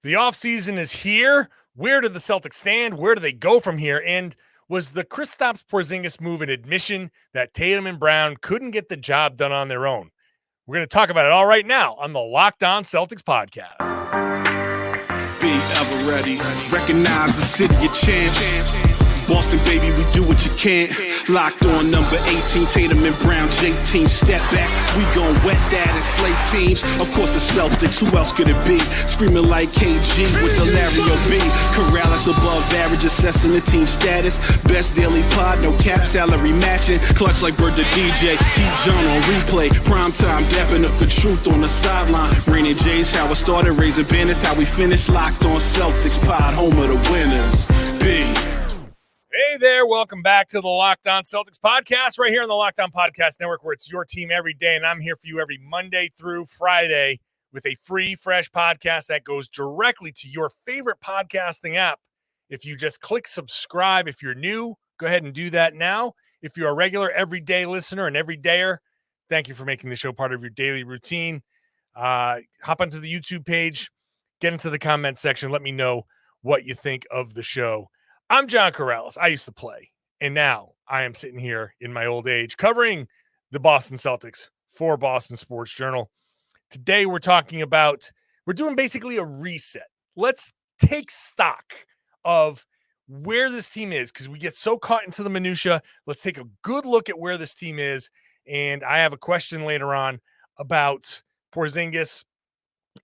The offseason is here. Where do the Celtics stand? Where do they go from here? And was the Kristaps Porzingis move an admission that Tatum and Brown couldn't get the job done on their own? We're going to talk about it all right now on the Locked On Celtics podcast. Be ever ready. Recognize the city of champs. Boston, baby, we do what you can't. Locked on number 18, Tatum and Brown, J-team, step back. We gon' wet that and slay teams. Of course, the Celtics, who else could it be? Screaming like KG with the Larry O.B. Karalis above average, assessing the team status. Best daily pod, no cap, salary matching. Clutch like Bird the DJ, keep John on replay. Prime time, dapping up the truth on the sideline. Raining J's, how it started, raising banners, how we finished. Locked on Celtics pod, home of the winners. B. Hey there, welcome back to the Locked On Celtics podcast right here on the Locked On Podcast Network, where it's your team every day, and I'm here for you every Monday through Friday with a free, fresh podcast that goes directly to your favorite podcasting app. If you just click subscribe, if you're new, go ahead and do that now. If you're a regular everyday listener and everydayer, thank you for making the show part of your daily routine. Hop onto the YouTube page, get into the comment section, let me know what you think of the show. I'm John Karalis. I used to play, and now I am sitting here in my old age covering the Boston Celtics for Boston Sports Journal. Today we're doing basically a reset. Let's take stock of where this team is because we get so caught into the minutia. Let's take a good look at where this team is, and I have a question later on about Porzingis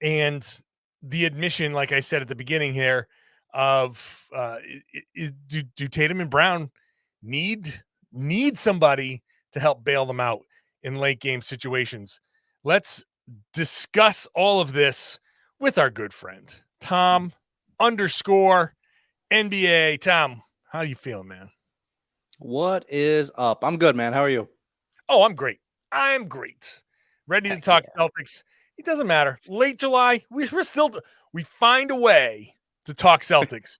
and the admission, like I said at the beginning here, of do Tatum and Brown need somebody to help bail them out in late game situations? Let's discuss all of this with our good friend Tom _NBA. Tom, how you feeling, man? What is up? I'm good, man. How are you? Oh, I'm great. Ready to talk Celtics. It doesn't matter. Late July, we find a way to talk Celtics,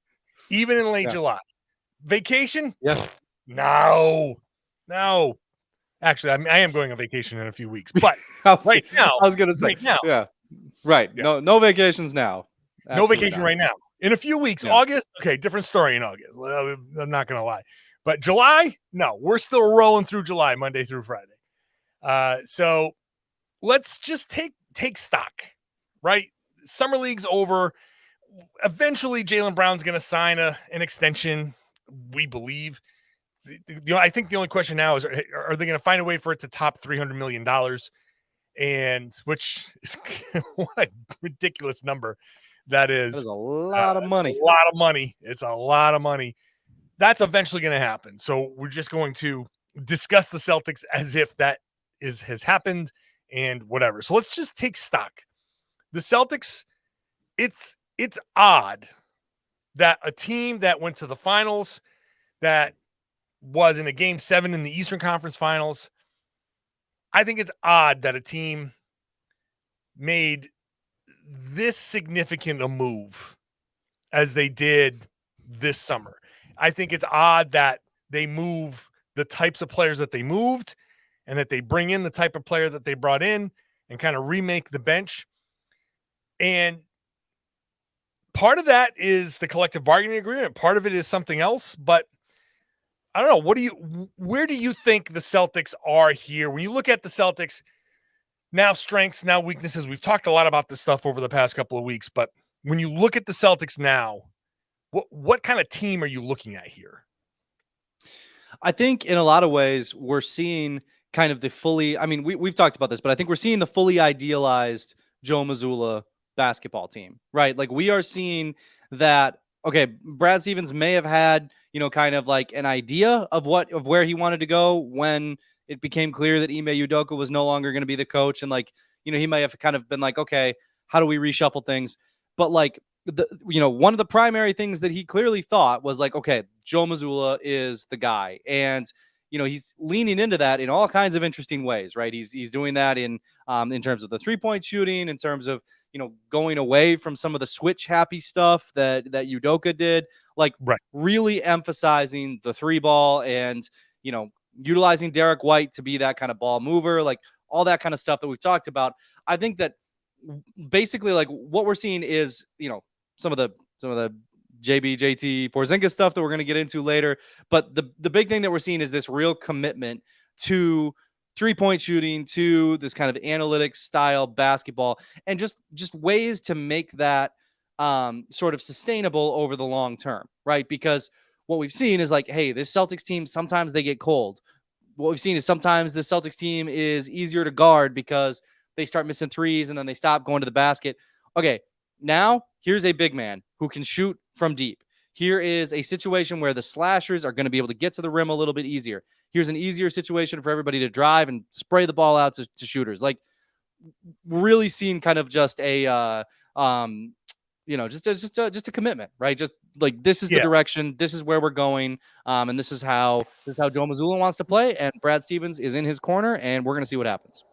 even in late July. Vacation? Yes. No. Actually, I am going on vacation in a few weeks, but I was going to say, right now. Yeah. Right. Yeah. No vacations now. Absolutely no vacation right now. In a few weeks, August, okay, different story in August. I'm not going to lie. But July, no, we're still rolling through July, Monday through Friday. So let's just take stock, right? Summer League's over. Eventually, Jaylen Brown's going to sign an extension, we believe. I think the only question now is, are they going to find a way for it to top $300 million? And which is what a ridiculous number that is. That's a lot of money. A lot of money. It's a lot of money. That's eventually going to happen. So we're just going to discuss the Celtics as if that has happened and whatever. So let's just take stock. The Celtics, it's odd that a team that went to the finals, that was in a game 7 in the Eastern Conference Finals, I think it's odd that a team made this significant a move as they did this summer. I think it's odd that they move the types of players that they moved and that they bring in the type of player that they brought in and kind of remake the bench. And part of that is the collective bargaining agreement. Part of it is something else, but I don't know. Where do you think the Celtics are here? When you look at the Celtics, now strengths, now weaknesses, we've talked a lot about this stuff over the past couple of weeks, but when you look at the Celtics now, what kind of team are you looking at here? I think in a lot of ways we're seeing kind of the fully, we've talked about this, but I think we're seeing the fully idealized Joe Mazzulla basketball team, right? Like we are seeing that, okay, Brad Stevens may have had, kind of like an idea of where he wanted to go when it became clear that Ime Udoka was no longer going to be the coach. And he may have kind of been like, okay, how do we reshuffle things? But like one of the primary things that he clearly thought was like, okay, Joe Mazzulla is the guy. And, he's leaning into that in all kinds of interesting ways, right? He's doing that in terms of the 3-point shooting, in terms of, going away from some of the switch happy stuff that Udoka did, really emphasizing the 3-ball and, utilizing Derek White to be that kind of ball mover, like all that kind of stuff that we've talked about. I think that basically like what we're seeing is, some of the JB, JT, Porzingis stuff that we're going to get into later. But the big thing that we're seeing is this real commitment to 3-point shooting, to this kind of analytics style basketball, and just ways to make that sort of sustainable over the long term, right? Because what we've seen is like, hey, this Celtics team, sometimes they get cold. What we've seen is sometimes the Celtics team is easier to guard because they start missing threes and then they stop going to the basket. Okay, now here's a big man who can shoot from deep. Here is a situation where the slashers are going to be able to get to the rim a little bit easier. Here's an easier situation for everybody to drive and spray the ball out to shooters. Like, really seeing kind of just a just a commitment, right? Just like, this is the direction, this is where we're going, and this is how Joe Mazzulla wants to play, and Brad Stevens is in his corner, and we're going to see what happens.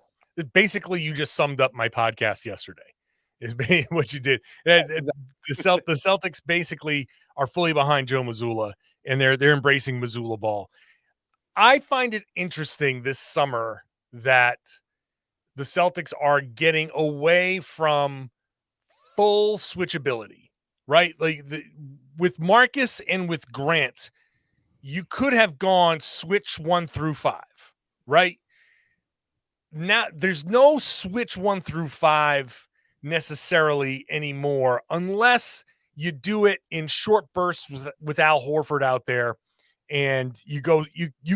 Basically, you just summed up my podcast yesterday. Is what you did. The Celtics basically are fully behind Joe Mazzulla, and they're embracing Mazzulla ball. I find it interesting this summer that the Celtics are getting away from full switchability, right? Like with Marcus and with Grant, you could have gone switch 1 through 5, right? Now there's no switch 1 through 5 necessarily anymore, unless you do it in short bursts with Al Horford out there, and you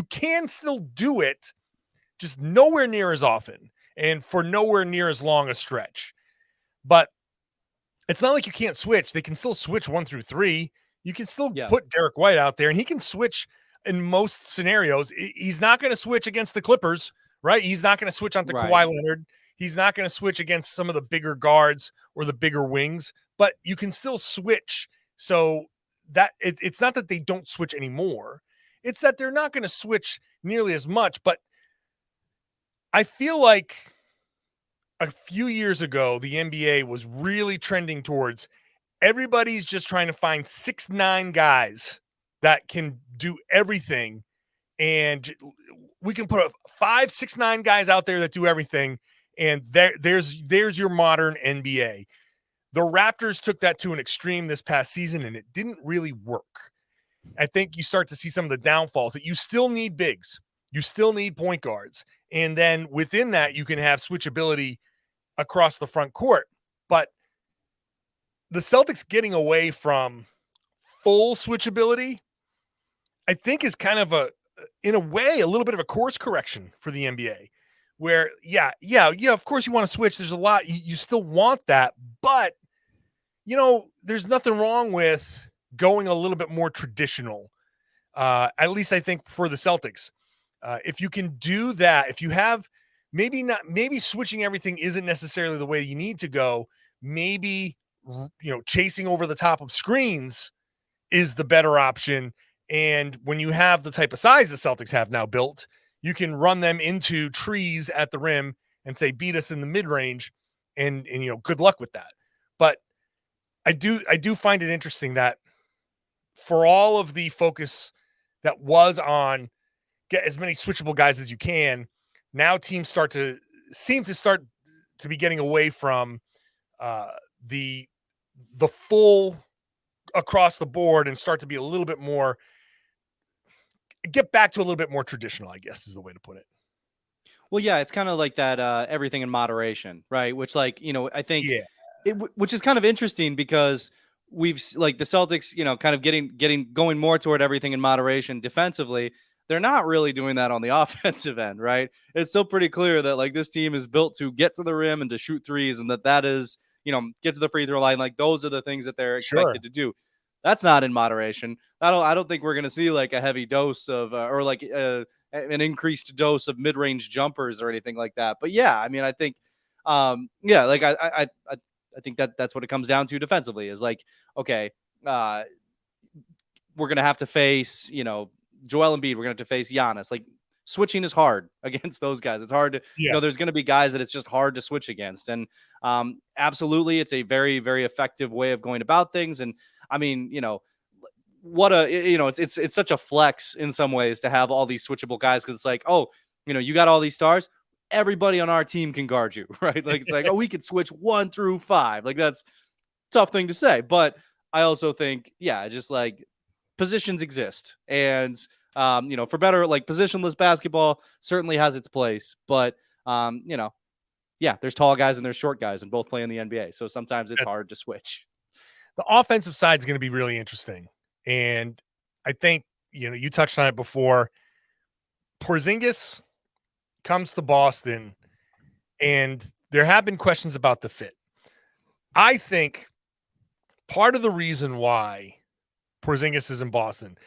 can still do it, just nowhere near as often and for nowhere near as long a stretch. But it's not like you can't switch. They can still switch 1 through 3. You can still put Derek White out there, and he can switch in most scenarios. He's not going to switch against the Clippers, right? He's not going to switch onto Kawhi Leonard. He's not going to switch against some of the bigger guards or the bigger wings, but you can still switch. So that it's not that they don't switch anymore. It's that they're not going to switch nearly as much. But I feel like a few years ago, the NBA was really trending towards everybody's just trying to find 6'9" guys that can do everything. And we can put 5, 6'9" guys out there that do everything. And there's your modern NBA. The Raptors took that to an extreme this past season, and it didn't really work. I think you start to see some of the downfalls that you still need bigs. You still need point guards. And then within that, you can have switchability across the front court. But the Celtics getting away from full switchability, I think, is kind of in a way, a little bit of a course correction for the NBA. Where, of course you want to switch. There's a lot. You still want that. But, there's nothing wrong with going a little bit more traditional. At least I think for the Celtics. If you can do that, if you have maybe switching everything isn't necessarily the way you need to go. Maybe, chasing over the top of screens is the better option. And when you have the type of size the Celtics have now built, you can run them into trees at the rim and say, beat us in the mid-range, and good luck with that. But I do find it interesting that for all of the focus that was on get as many switchable guys as you can, now teams seem to be getting away from the full across the board and start to be a little bit more, get back to a little bit more traditional, I guess is the way to put it. Well, yeah, it's kind of like that everything in moderation, right? Which, like, I think which is kind of interesting because we've like the Celtics, kind of going more toward everything in moderation defensively. They're not really doing that on the offensive end, right? It's still pretty clear that like this team is built to get to the rim and to shoot threes, and that is, get to the free throw line. Like, those are the things that they're expected to do. That's not in moderation. I don't think we're going to see like a heavy dose of or like an increased dose of mid-range jumpers or anything like that. But yeah, I mean, I think, like I think that's what it comes down to defensively is like, okay, we're going to have to face, Joel Embiid. We're going to have to face Giannis. Like, switching is hard against those guys. It's hard to, there's going to be guys that it's just hard to switch against. And absolutely, it's a very, very effective way of going about things. And I mean, it's such a flex in some ways to have all these switchable guys, because it's like, oh, you got all these stars. Everybody on our team can guard you, right? Like, it's like, oh, we could switch 1 through 5. Like, that's tough thing to say. But I also think, yeah, just like positions exist. And, for better, like positionless basketball certainly has its place. But, yeah, there's tall guys and there's short guys and both play in the NBA. So sometimes it's hard to switch. The offensive side is going to be really interesting. And I think, you touched on it before. Porzingis comes to Boston, and there have been questions about the fit. I think part of the reason why Porzingis is in Boston,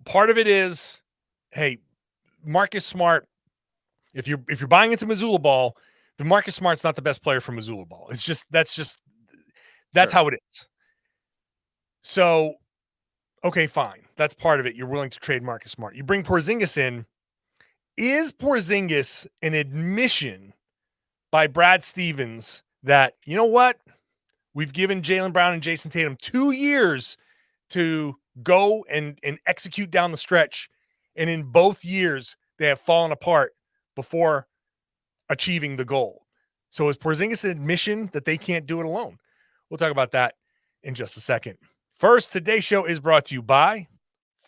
part of it is, hey, Marcus Smart, if you're buying into Missoula ball, then Marcus Smart's not the best player for Missoula ball. That's Sure. how it is. So, okay, fine. That's part of it. You're willing to trade Marcus Smart. You bring Porzingis in. Is Porzingis an admission by Brad Stevens that, you know what? We've given Jaylen Brown and Jayson Tatum 2 years to go and execute down the stretch. And in both years, they have fallen apart before achieving the goal. So is Porzingis an admission that they can't do it alone? We'll talk about that in just a second. First, today's show is brought to you by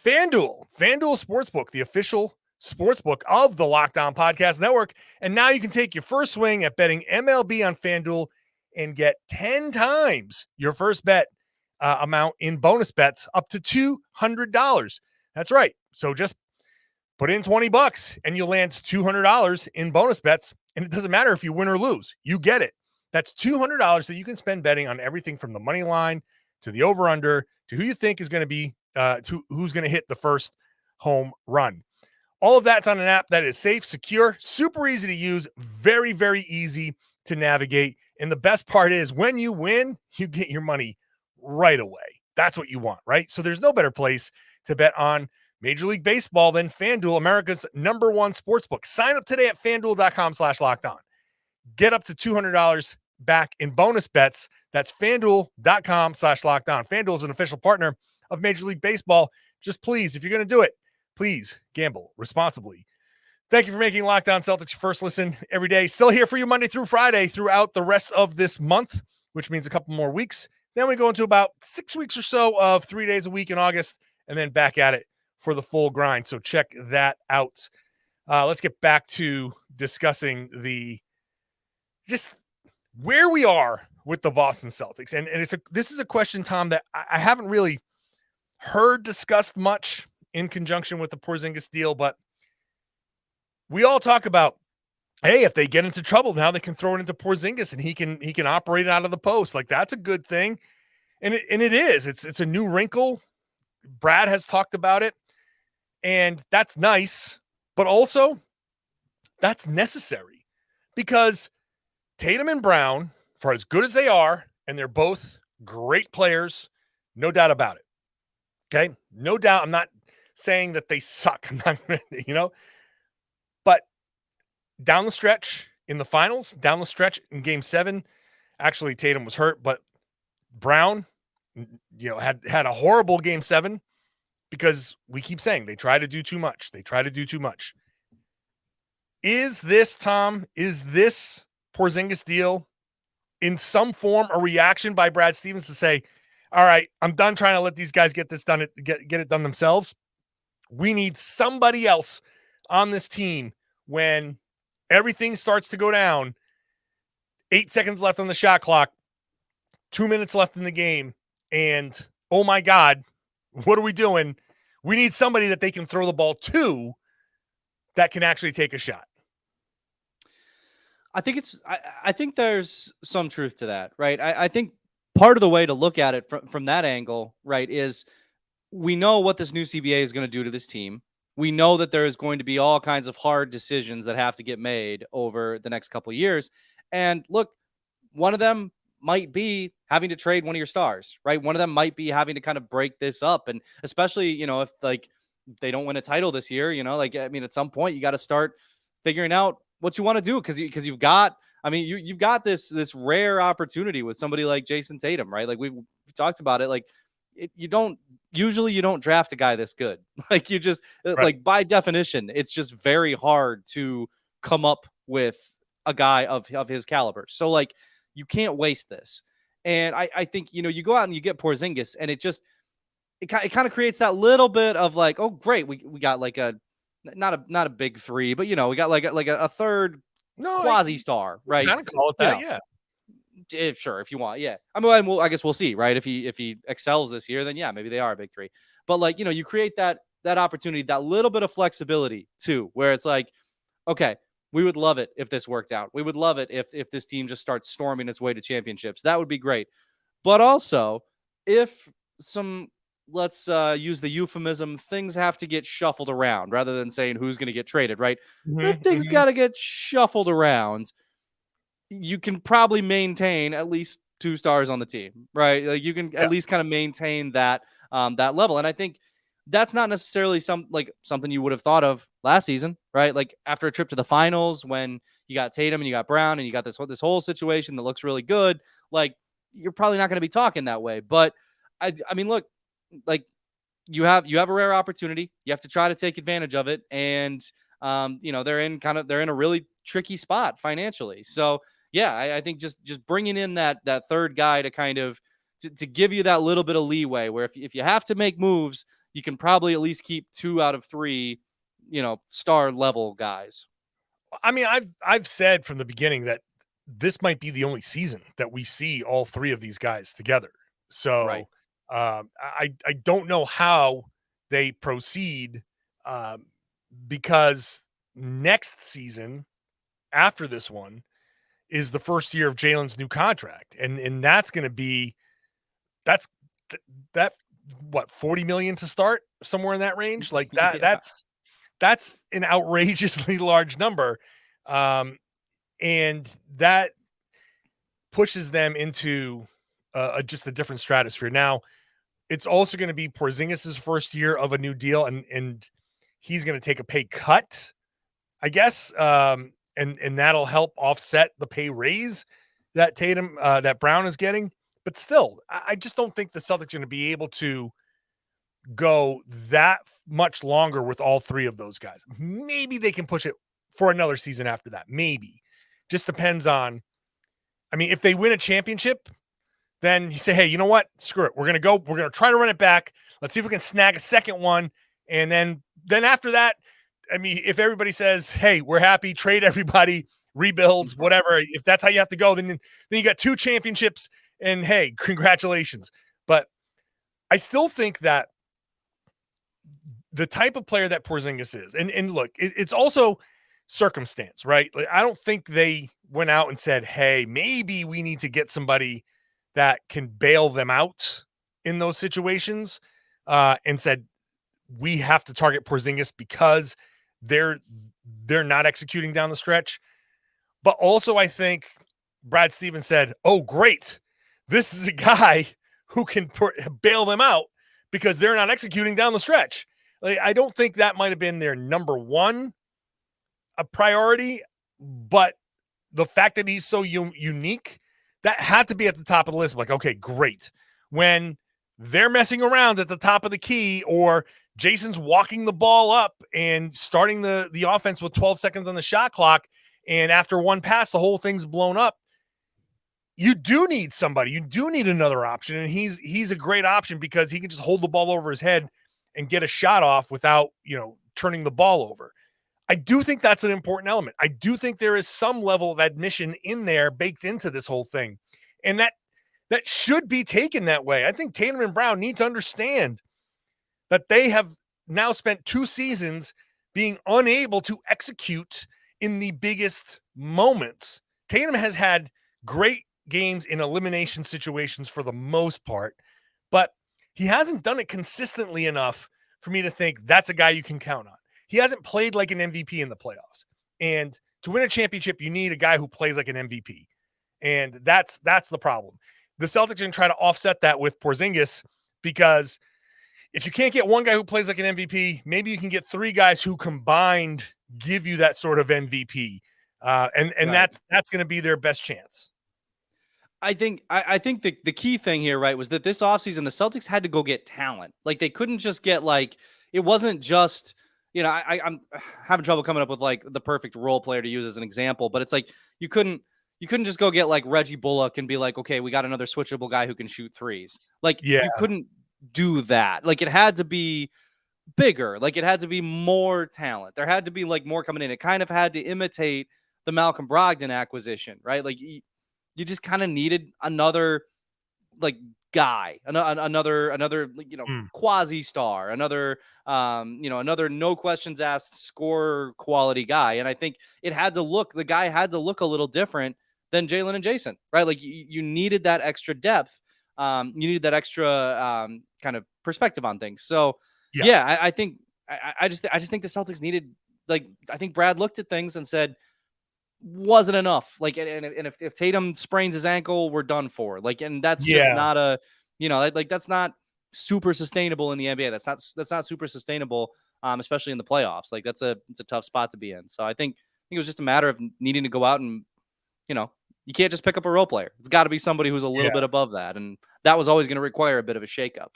FanDuel. FanDuel Sportsbook, the official sportsbook of the Locked On Podcast Network. And now you can take your first swing at betting MLB on FanDuel and get 10 times your first bet amount in bonus bets up to $200. That's right. So just put in $20 and you'll land $200 in bonus bets. And it doesn't matter if you win or lose. You get it. That's $200 that you can spend betting on everything from the money line to the over-under to who you think is going to be who's going to hit the first home run. All of that's on an app that is safe, secure, super easy to use, very, very easy to navigate. And the best part is when you win, you get your money right away. That's what you want, right? So there's no better place to bet on Major League Baseball than FanDuel, America's #1 sportsbook. Sign up today at FanDuel.com/lockedon. Get up to $200 back in bonus bets. That's FanDuel.com/lockedon. FanDuel is an official partner of Major League Baseball. Just please, if you're going to do it, please gamble responsibly. Thank you for making Locked On Celtics your first listen every day. Still here for you Monday through Friday throughout the rest of this month, which means a couple more weeks. Then we go into about 6 weeks or so of 3 days a week in August, and then back at it for the full grind. So check that out. Let's get back to discussing just where we are with the Boston Celtics. And this is a question, Tom, that I haven't really heard discussed much in conjunction with the Porzingis deal, but we all talk about, hey, if they get into trouble, now they can throw it into Porzingis and he can operate out of the post. Like, that's a good thing. And it is. It's a new wrinkle. Brad has talked about it, and that's nice, but also that's necessary because Tatum and Brown, for as good as they are, and they're both great players, no doubt about it. Okay? No doubt. I'm not saying that they suck. I'm not, but down the stretch in the finals, down the stretch in Game 7, actually Tatum was hurt, but Brown, had a horrible Game 7 because we keep saying they try to do too much. They try to do too much. Is this, Tom, Porzingis deal in some form a reaction by Brad Stevens to say, all right, I'm done trying to let these guys get this done, get it done themselves. We need somebody else on this team when everything starts to go down. 8 seconds left on the shot clock, 2 minutes left in the game, and oh my God, what are we doing? We need somebody that they can throw the ball to that can actually take a shot. I think there's some truth to that, right? I think part of the way to look at it from that angle, right, is we know what this new CBA is going to do to this team. We know that there is going to be all kinds of hard decisions that have to get made over the next couple of years. And look, one of them might be having to trade one of your stars, right? One of them might be having to kind of break this up. And especially, if like they don't win a title this year, at some point you got to start figuring out what you want to do. Cause you've got this rare opportunity with somebody like Jayson Tatum, right? Like we've talked about it. Like you don't draft a guy this good. Like you just like by definition, it's just very hard to come up with a guy of his caliber. So like you can't waste this. And I think, you go out and you get Porzingis, and it kind of creates that little bit of like, oh, great. We got like not a big three, but we got like a third No, quasi star, right? kind of call it that. Yeah. If you want, yeah. I guess we'll see, right? If he excels this year, then yeah, maybe they are a big three. But like, you create that opportunity, that little bit of flexibility too, where it's like, okay, we would love it if this worked out. We would love it if this team just starts storming its way to championships. That would be great. But also, if let's use the euphemism, things have to get shuffled around rather than saying who's going to get traded, right? If things got to get shuffled around, you can probably maintain at least 2 stars on the team, right? Like you can at least kind of maintain that level. And I think that's not necessarily something you would have thought of last season, right? Like after a trip to the finals when you got Tatum and you got Brown and you got this whole situation that looks really good, like you're probably not going to be talking that way. But I mean, look, like you have a rare opportunity. You have to try to take advantage of it. And they're in a really tricky spot financially. So yeah, I think just bringing in that third guy to kind of to give you that little bit of leeway where if you have to make moves, you can probably at least keep 2 out of 3, star level guys. I mean, I've said from the beginning that this might be the only season that we see all 3 of these guys together. So Right. I don't know how they proceed because next season after this one is the first year of Jaylen's new contract. And that's going to be, that what, 40 million to start, somewhere in that range. Like that, Yeah. that's an outrageously large number. And that pushes them into just a different stratosphere. Now, it's also going to be Porzingis' first year of a new deal, and he's going to take a pay cut, I guess. And that'll help offset the pay raise that Tatum, that Brown is getting. But still, I just don't think the Celtics are going to be able to go that much longer with all 3 of those guys. Maybe they can push it for another season after that. Maybe. Just depends on, I mean, if they win a championship, then you say, hey, you know what? Screw it. We're going to try to run it back. Let's see if we can snag a second one. And then after that, I mean, if everybody says, hey, we're happy, trade everybody, rebuilds, whatever, if that's how you have to go, then you got 2 championships and hey, congratulations. But I still think that the type of player that Porzingis is, and look, it's also circumstance, right? Like, I don't think they went out and said, hey, maybe we need to get somebody that can bail them out in those situations, and said, we have to target Porzingis because they're not executing down the stretch. But also I think Brad Stevens said, oh, great. This is a guy who can bail them out because they're not executing down the stretch. Like, I don't think that might have been their number one priority, but the fact that he's so unique, that had to be at the top of the list. Like, okay, great. When they're messing around at the top of the key, or Jayson's walking the ball up and starting the offense with 12 seconds on the shot clock, and after one pass, the whole thing's blown up, you do need somebody. You do need another option, and he's a great option because he can just hold the ball over his head and get a shot off without, turning the ball over. I do think that's an important element. I do think there is some level of admission in there baked into this whole thing, and that should be taken that way. I think Tatum and Brown need to understand that they have now spent 2 seasons being unable to execute in the biggest moments. Tatum has had great games in elimination situations for the most part, but he hasn't done it consistently enough for me to think that's a guy you can count on. He hasn't played like an MVP in the playoffs. And to win a championship, you need a guy who plays like an MVP. And that's the problem. The Celtics are going to try to offset that with Porzingis, because if you can't get one guy who plays like an MVP, maybe you can get 3 guys who combined give you that sort of MVP. And right. That's going to be their best chance. I think the key thing here, right, was that this offseason, the Celtics had to go get talent. Like, they couldn't just get, like, it wasn't just, I'm having trouble coming up with, like, the perfect role player to use as an example, but it's like you couldn't you couldn't just go get like Reggie Bullock and be like, okay, we got another switchable guy who can shoot threes. Like Yeah. you couldn't do that. Like it had to be bigger. Like it had to be more talent. There had to be like more coming in. It kind of had to imitate the Malcolm Brogdon acquisition, right? Like you just kind of needed another like guy, another quasi star, another another no questions asked score quality guy. And I think the guy had to look a little different than Jaylen and Jayson, right? Like you needed that extra depth. You needed that extra kind of perspective on things. So yeah, I just think the Celtics needed, like, I think Brad looked at things and said, wasn't enough. Like, and if Tatum sprains his ankle, we're done for. Like, and that's just not a, like that's not super sustainable in the NBA. That's not super sustainable, especially in the playoffs. Like, it's a tough spot to be in. So I think it was just a matter of needing to go out and, you can't just pick up a role player. It's got to be somebody who's a little bit above that, and that was always going to require a bit of a shakeup.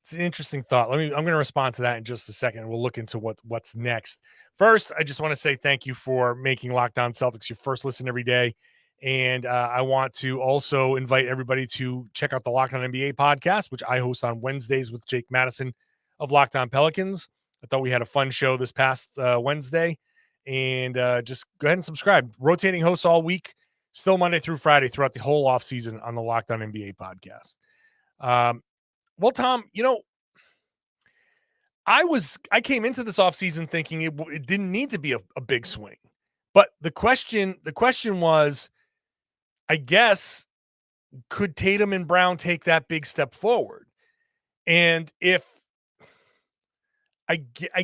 It's an interesting thought. I'm going to respond to that in just a second. We'll look into what's next. First, I just want to say thank you for making Locked On Celtics your first listen every day. And I want to also invite everybody to check out the Locked On NBA podcast, which I host on Wednesdays with Jake Madison of Locked On Pelicans. I thought we had a fun show this past Wednesday. And just go ahead and subscribe. Rotating hosts all week, still Monday through Friday throughout the whole offseason on the Locked On NBA podcast. Well, Tom, I came into this offseason thinking it didn't need to be a big swing. But the question was, I guess, could Tatum and Brown take that big step forward? And I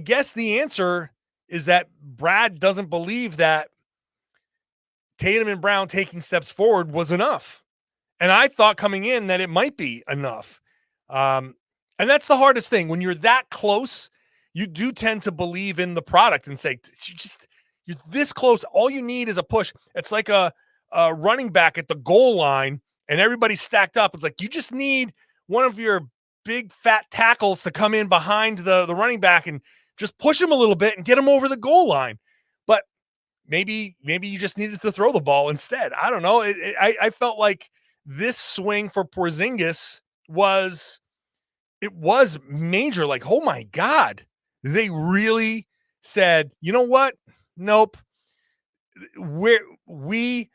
guess the answer is that Brad doesn't believe that Tatum and Brown taking steps forward was enough. And I thought coming in that it might be enough. And that's the hardest thing. When you're that close, you do tend to believe in the product and say, you're this close. All you need is a push. It's like a running back at the goal line and everybody's stacked up. It's like, you just need one of your big fat tackles to come in behind the running back and just push him a little bit and get him over the goal line. But maybe you just needed to throw the ball instead. I don't know. I felt like this swing for Porzingis was major. Like, oh my God, they really said, you know what? Nope. We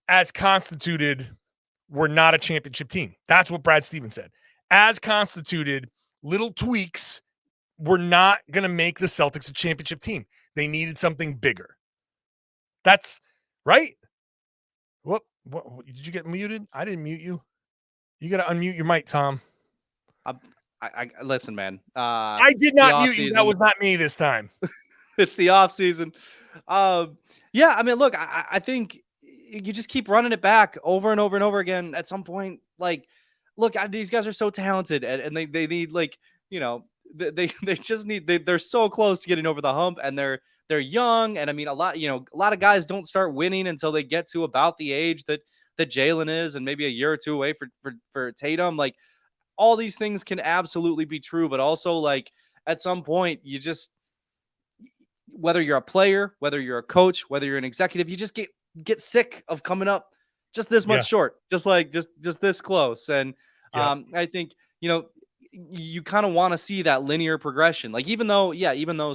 as constituted, we're not a championship team. That's what Brad Stevens said. As constituted, little tweaks were not going to make the Celtics a championship team. They needed something bigger. That's right. What did you get muted? I didn't mute you. You got to unmute your mic, Tom. I listen, man. I did not mute you. That was not me this time. It's the off season. Yeah, I mean, look, I think you just keep running it back over and over and over again. At some point, like, look, these guys are so talented, and they need, like, they just need, they're so close to getting over the hump, and they're young, and I mean, a lot of guys don't start winning until they get to about the age that Jaylen is, and maybe a year or two away for Tatum. Like, all these things can absolutely be true, but also, like, at some point, you just, whether you're a player, whether you're a coach, whether you're an executive, you just get sick of coming up just this much short, just this close. And I think, you kind of want to see that linear progression. Like, even though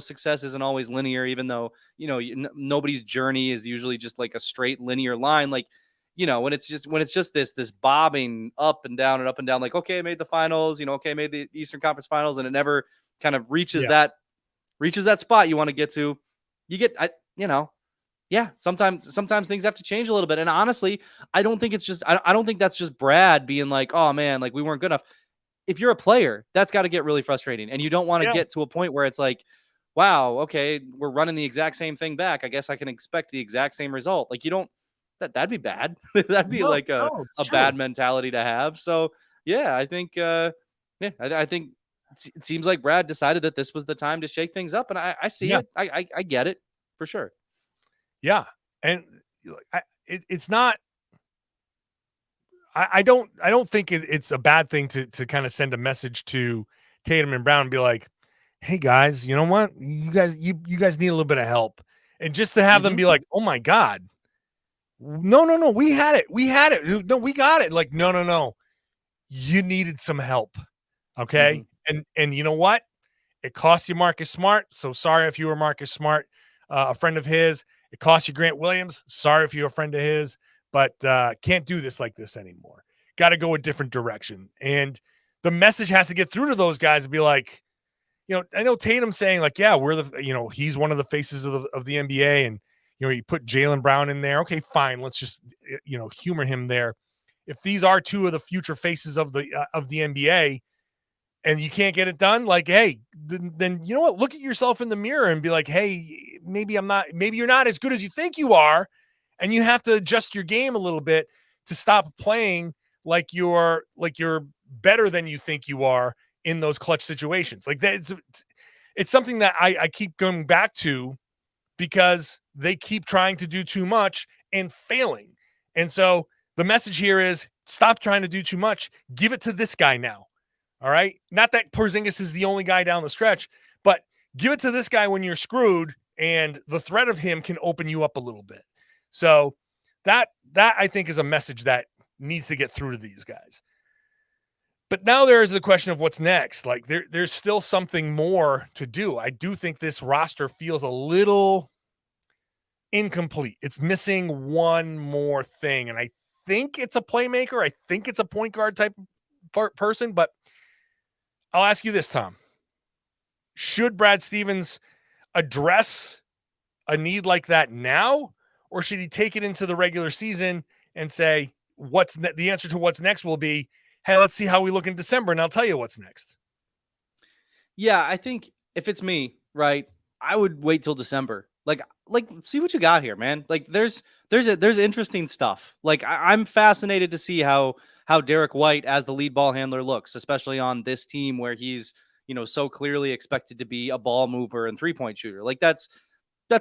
success isn't always linear, even though, nobody's journey is usually just like a straight linear line, like, when it's just this bobbing up and down, like, okay, I made the finals, okay, made the Eastern Conference Finals, and it never kind of reaches that spot you want to get to. Sometimes things have to change a little bit. And honestly, I don't think that's just Brad being like, oh man, like, we weren't good enough. If you're a player, that's got to get really frustrating. And you don't want to get to a point where it's like, wow, okay, we're running the exact same thing back. I guess I can expect the exact same result. Like, that'd be bad. That'd be a bad mentality to have. So yeah, I think, I think it seems like Brad decided that this was the time to shake things up. And I see it. I get it for sure. Yeah. And it's not, I don't think it's a bad thing to kind of send a message to Tatum and Brown and be like, hey guys, you know what? You guys need a little bit of help. And just to have them be like, oh my God, No. We had it. No, we got it. Like, no. You needed some help. Okay. And you know what? It cost you Marcus Smart. So sorry if you were Marcus Smart, a friend of his. It cost you Grant Williams. Sorry if you're a friend of his, but can't do this like this anymore. Got to go a different direction. And the message has to get through to those guys and be like, I know Tatum saying like, yeah, he's one of the faces of the NBA, and you put Jaylen Brown in there. Okay, fine. Let's just humor him there. If these are two of the future faces of the NBA, and you can't get it done, like, hey, then you know what? Look at yourself in the mirror and be like, hey, maybe you're not as good as you think you are, and you have to adjust your game a little bit to stop playing like you're better than you think you are in those clutch situations. Like that, it's something that I keep going back to because they keep trying to do too much and failing. And so the message here is stop trying to do too much. Give it to this guy now. All right. Not that Porzingis is the only guy down the stretch, but give it to this guy when you're screwed, and the threat of him can open you up a little bit. So that I think is a message that needs to get through to these guys. But now there is the question of what's next. Like there's still something more to do. I do think this roster feels a little incomplete. It's missing one more thing. And I think it's a playmaker. I think it's a point guard type person, but I'll ask you this, Tom. Should Brad Stevens address a need like that now, or should he take it into the regular season and say, the answer to what's next will be, hey, let's see how we look in December, and I'll tell you what's next. Yeah, I think if it's me, right, I would wait till December. Like see what you got here, man. Like there's interesting stuff. Like I'm fascinated to see how Derek White as the lead ball handler looks, especially on this team where he's, so clearly expected to be a ball mover and 3-point shooter. Like that's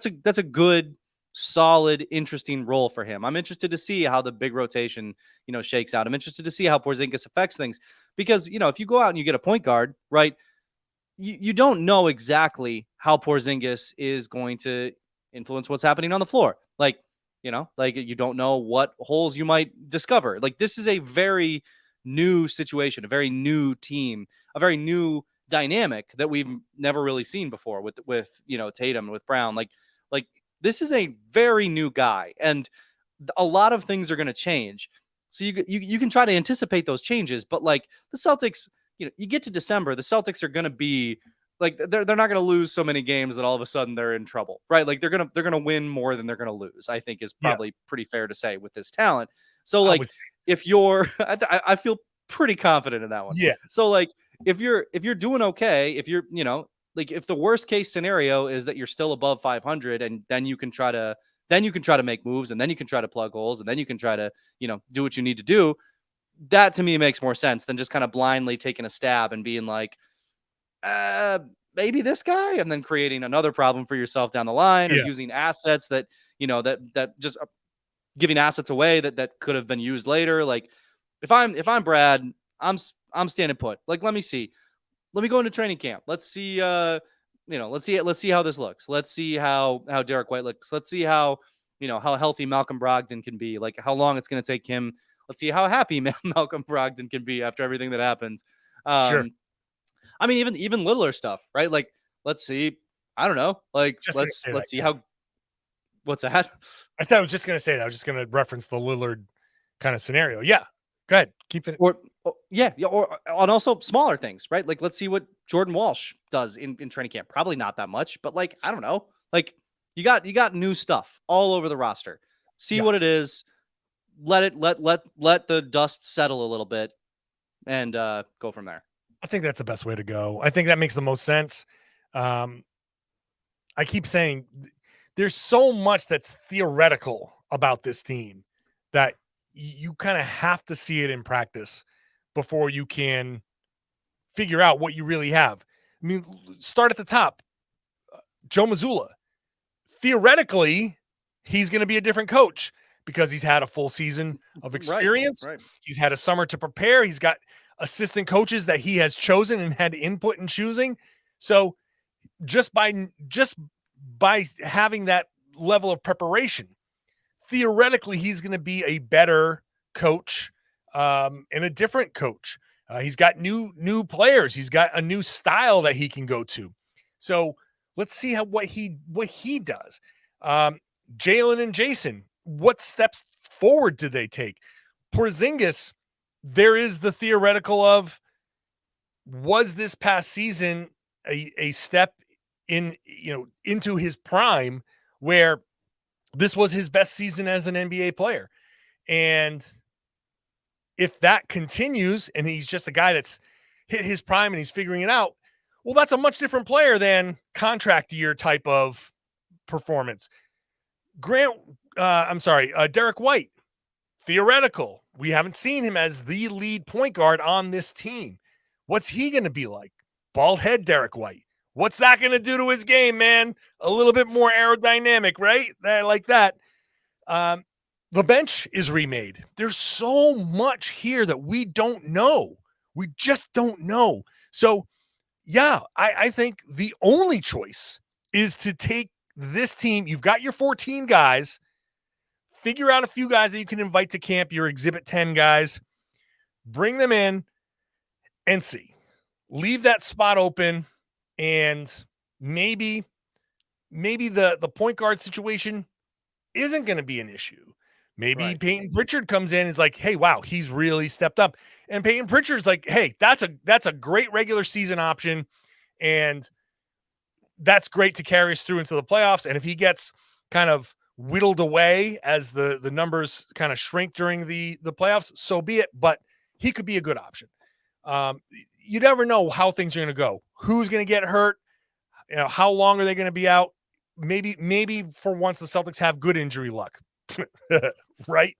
a good, solid, interesting role for him. I'm interested to see how the big rotation, shakes out. I'm interested to see how Porzingis affects things because, if you go out and you get a point guard, right, you don't know exactly how Porzingis is going to influence what's happening on the floor. Like you don't know what holes you might discover. Like this is a very new situation, a very new team, a very new dynamic that we've never really seen before with Tatum and with Brown. Like this is a very new guy, and a lot of things are going to change. So you can try to anticipate those changes, but like the Celtics, you get to December, the Celtics are going to be like, they're not going to lose so many games that all of a sudden they're in trouble, right? Like they're going to win more than they're going to lose, I think is probably pretty fair to say with this talent. So like if you're, I feel pretty confident in that one. Yeah. So like if you're doing okay, if you're, like if the worst case scenario is that you're still above 500 and then you can try to make moves, and then you can try to plug holes, and then you can try to, do what you need to do. That to me makes more sense than just kind of blindly taking a stab and being like, maybe this guy, and then creating another problem for yourself down the line, or using assets that, that just giving assets away that could have been used later. Like if I'm Brad, I'm standing put. Like, let me see. Let me go into training camp. Let's see, let's see how this looks. Let's see how Derek White looks. Let's see how healthy Malcolm Brogdon can be, like how long it's going to take him. Let's see how happy Malcolm Brogdon can be after everything that happens. Sure. I mean, even littler stuff, right? Like, let's see. I don't know. Like, let's see how. What's that? I said I was just going to say that. I was just going to reference the Lillard kind of scenario. Yeah. Go ahead. Keep it. Or also smaller things, right? Like, let's see what Jordan Walsh does in training camp. Probably not that much, but like, I don't know. Like, you got new stuff all over the roster. See what it is. Let the dust settle a little bit, and go from there. I think that's the best way to go. I think that makes the most sense. I keep saying there's so much that's theoretical about this team that you kind of have to see it in practice before you can figure out what you really have. I mean, start at the top. Joe Mazzulla. Theoretically, he's going to be a different coach because he's had a full season of experience. Right. He's had a summer to prepare. He's got assistant coaches that he has chosen and had input in choosing. So just by having that level of preparation, theoretically he's going to be a better coach and a different coach. He's got new players. He's got a new style that he can go to. So let's see what he does. Jaylen and Jayson, what steps forward do they take? Porzingis, there is the theoretical of, was this past season a step into his prime where this was his best season as an NBA player? And if that continues and he's just a guy that's hit his prime and he's figuring it out, well, that's a much different player than contract year type of performance. Derek White, theoretical. We haven't seen him as the lead point guard on this team. What's he going to be like? Bald head Derek White. What's that going to do to his game, man? A little bit more aerodynamic, right? Like that. The bench is remade. There's so much here that we don't know. We just don't know. So, yeah, I think the only choice is to take this team. You've got your 14 guys. Figure out a few guys that you can invite to camp, your Exhibit 10 guys. Bring them in and see. Leave that spot open, and maybe the point guard situation isn't going to be an issue. Maybe right. Peyton Pritchard comes in and is like, hey, wow, he's really stepped up. And Peyton Pritchard's like, hey, that's a great regular season option, and that's great to carry us through into the playoffs. And if he gets kind of whittled away as the numbers kind of shrink during the playoffs, so be it. But he could be a good option. You never know how things are going to go. Who's going to get hurt? How long are they going to be out? Maybe for once the Celtics have good injury luck. Right?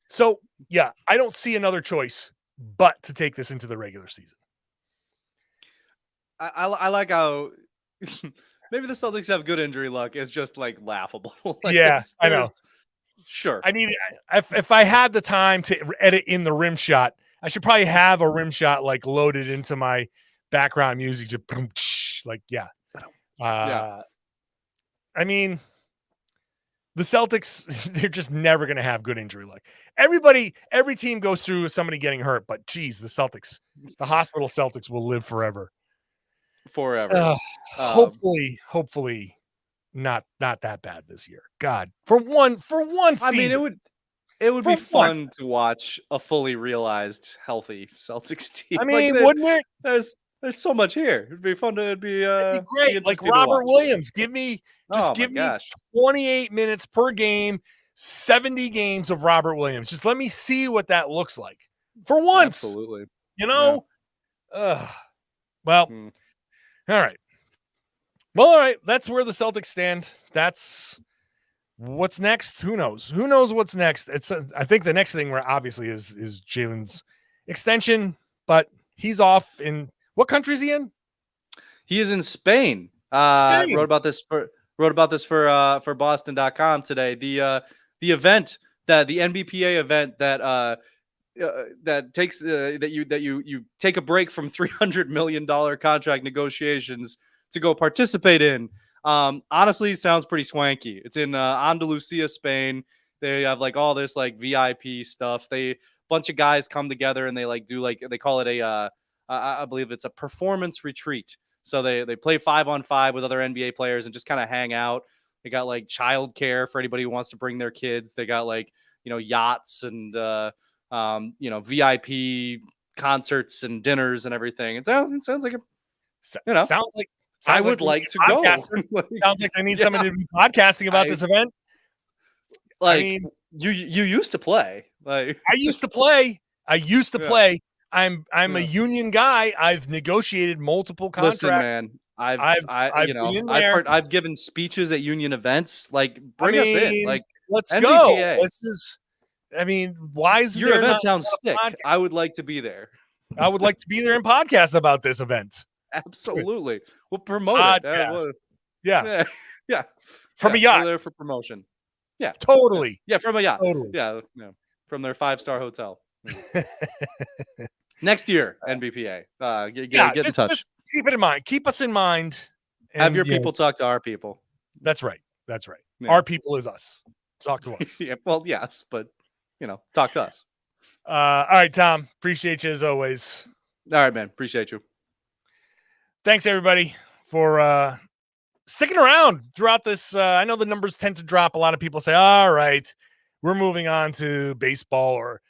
So, yeah, I don't see another choice but to take this into the regular season. I like how maybe the Celtics have good injury luck. It's just like laughable. Like I know. Sure. I need if I had the time to edit in the rim shot, I should probably have a rim shot like loaded into my background music. Just like, yeah. I mean, the Celtics, they're just never going to have good injury luck. Every team goes through somebody getting hurt, but geez, the hospital Celtics will live forever. Hopefully not that bad this year. God, for one season. I mean, it would be fun to watch a fully realized healthy Celtics team. I mean, wouldn't it? There's so much here. It'd be fun to it'd be great. Like Robert Williams, give me 28 minutes per game, 70 games of Robert Williams. Just let me see what that looks like for once. Absolutely. Well, all right. Well, all right. That's where the Celtics stand. That's what's next. Who knows? Who knows what's next? I think the next thing where obviously is Jaylen's extension, but he's off in what country is he in? He is in Spain. Wrote about this for Boston.com today. The event that the NBPA event that takes that you take a break from $300 million contract negotiations to go participate in. Honestly, sounds pretty swanky. It's in Andalusia, Spain. They have like all this like VIP stuff. Bunch of guys come together and they like do like they call it I believe it's a performance retreat. So they play 5-on-5 with other NBA players and just kind of hang out. They got like childcare for anybody who wants to bring their kids. They got like, yachts and VIP concerts and dinners and everything. It sounds like I would like to go. Sounds like I need somebody to be podcasting about this event. Like, I mean, you used to play. Like I used to play. I'm a union guy. I've negotiated multiple contracts. Listen, man, I've given speeches at union events. Like, bring us in. Like, let's NBPA. go. Why is your event sounds sick? I would like to be there. I would like to be there and podcast about this event. Absolutely, we'll promote it. Yeah. From a yacht. We're there for promotion. Yeah, totally. Yeah, from a yacht. Totally. Yeah, from their 5-star hotel. Next year, NBPA. Get in touch. Just keep it in mind. Keep us in mind. Have your people talk to our people. That's right. Yeah. Our people is us. Talk to us. Yeah, well, yes, but talk to us. All right, Tom. Appreciate you as always. All right, man. Appreciate you. Thanks, everybody, for sticking around throughout this. I know the numbers tend to drop. A lot of people say, all right, we're moving on to baseball, or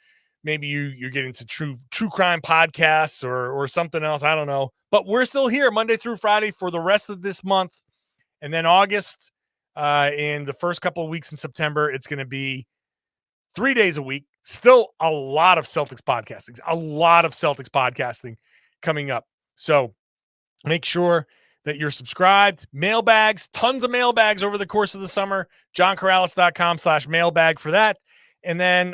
maybe you're getting to true crime podcasts or something else. I don't know. But we're still here Monday through Friday for the rest of this month. And then August, in the first couple of weeks in September, it's going to be 3 days a week. Still a lot of Celtics podcasting coming up. So make sure that you're subscribed. Mailbags, tons of mailbags over the course of the summer. JohnKaralis.com/mailbag for that. And then,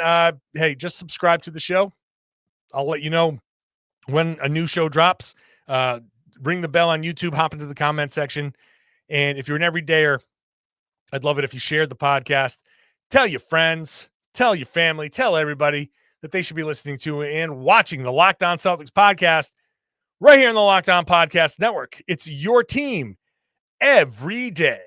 hey, just subscribe to the show. I'll let you know when a new show drops. Ring the bell on YouTube, hop into the comment section. And if you're an everydayer, I'd love it if you shared the podcast. Tell your friends, tell your family, tell everybody that they should be listening to and watching the Locked On Celtics podcast right here in the Locked On Podcast Network. It's your team every day.